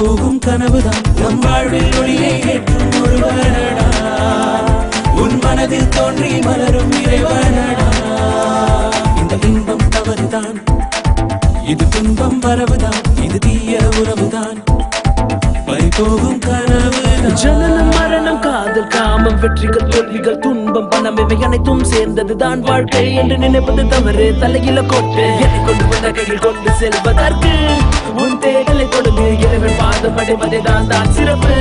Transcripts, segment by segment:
பறிபோகும் கனவுதான் நம் வாழ்வில் ஒளியை ஏற்றும் ஒருவனடா உன் மனதில் தோன்றி மலரும் இறைவனடா இந்த இன்பம் தவறுதான் இது துன்பம் வரவுதான் இது தீய உறவுதான் பறிபோகும் கனவுதான் ஜனனம் மரணம் காதல் காமம் வெற்றிகள் தோல்விகள் துன்பம் பணம் இவை அனைத்தும் சேர்ந்ததுதான் வாழ்க்கை என்று நினைப்பது தவறு தலையில கொட்டு என்னை கொண்டு வந்த கையில் கொண்டு செல்வதற்கு உன் தேடலை தொடங்கு இறைவன் பாதம் அடைவதைதான் தான் சிறப்பு.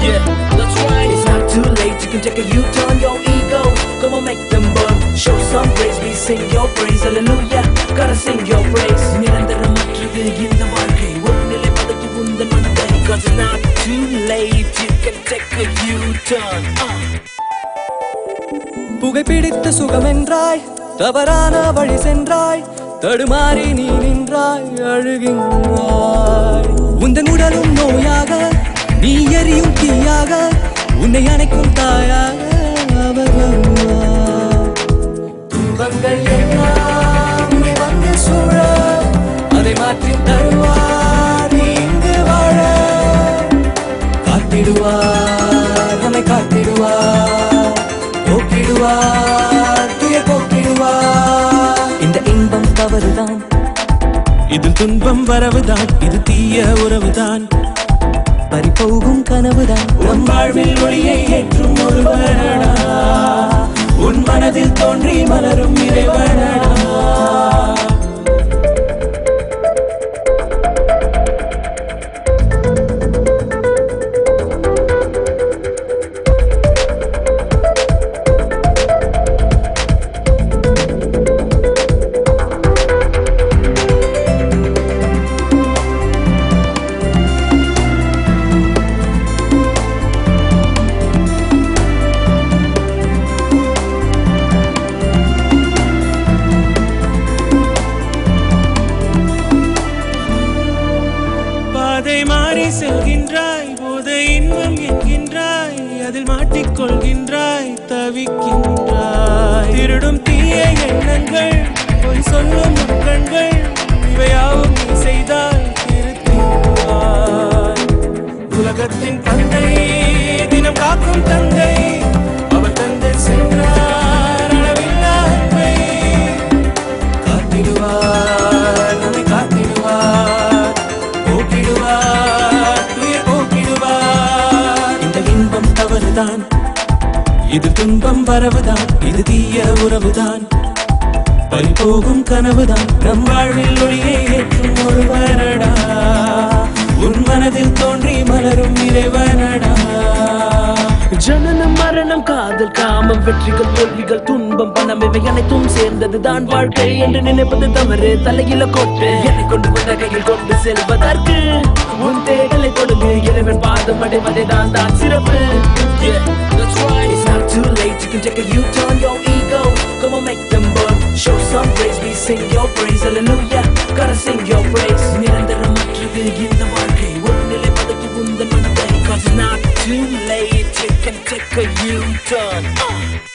Yeah, that's right. It's not too late. You can take a U-turn, your ego. Come on, make them burn. Show some praise. We sing your praise. Hallelujah. Gotta sing your praise. நிரந்தரமற்றது இந்த வாழ்க்கை ஒரு நிலை பதக்கு உந்தன் மனதை. Cause it's not too late. You can take a U-turn. புகைப்பிடித்த சுகமென்றாய் தவறான வழி சென்றாய் தடுமாறி நீ நின்றாய் அழுகின்றாய் உந்தன் உடலும் நோயாக நீ எரியும் தீயாக உன்னை அணைக்கும் தாயாக அவர் வருவார் துன்பங்கள் எல்லாம் உன்னை வந்து சூழ அதை மாற்றி தருவார் நீ இங்கு வாழ காத்திடுவார் நம்மை காத்திடுவார் போக்கிடுவார் துயர் போக்கிடுவார் இந்த இன்பம் தவறுதான் இது துன்பம் வரவுதான் இது தீய உறவுதான் பறிபோகும் கனவுதான் நம் வாழ்வில் ஒளியை ஏற்றும் ஒருவனடா உன் மனதில் தோன்றி மலரும் இறைவனடா பாதை மாறி செல்கின்றாய் போதை இன்பம் என்கின்றாய் அதில் மாட்டிக்கொள்கின்றாய் தவிக்கின்றாய் திருடும் தீய எண்ணங்கள் பொய் சொல்லும் கண்கள் இவையாவும் நீ செய்தால் திருத்திடுவாய் உலகத்தின் தந்தை தினம் காக்கும் தந்தை அவர் தந்தை சென்றார் அளவில்லா அன்பை காத்திடுவார் நம்மை காத்திடுவார் துயர் போக்கிடுவார் இந்த இன்பம் தவறுதான் இது துன்பம் வரவுதான் இது தீய உறவுதான் பறிபோகும் கனவுதான் நம் வாழ்வில் ஒளியை ஏற்றும் ஒருவனடா உன் மனதில் தோன்றி மலரும் இறைவனடா ஜனனம் மரணம் காதல் காமம் வெற்றிகள் தோல்விகள் துன்பம் பணம் இவை அனைத்தும் சேர்ந்ததுதான் வாழ்க்கை என்று நினைப்பது தவறு தலையில கொட்டு என்னை கொண்டு வந்த கையில் கொண்டு செல்வதற்கு உன் தேடலை தொடங்கு இறைவன் பாதம் அடைவதைதான் தான் சிறப்பு. Yeah, that's right. It's not too late. You can take a U-turn, your ego. Come on, make them burn. Show some praise. We sing your praise. Hallelujah. Gotta sing your praise. நிரந்தரமற்றது இந்த வாழ்க்கை ஒரு நிலை பதக்கு உந்தன் மனதை. Cause it's not too late. You can take a U-turn.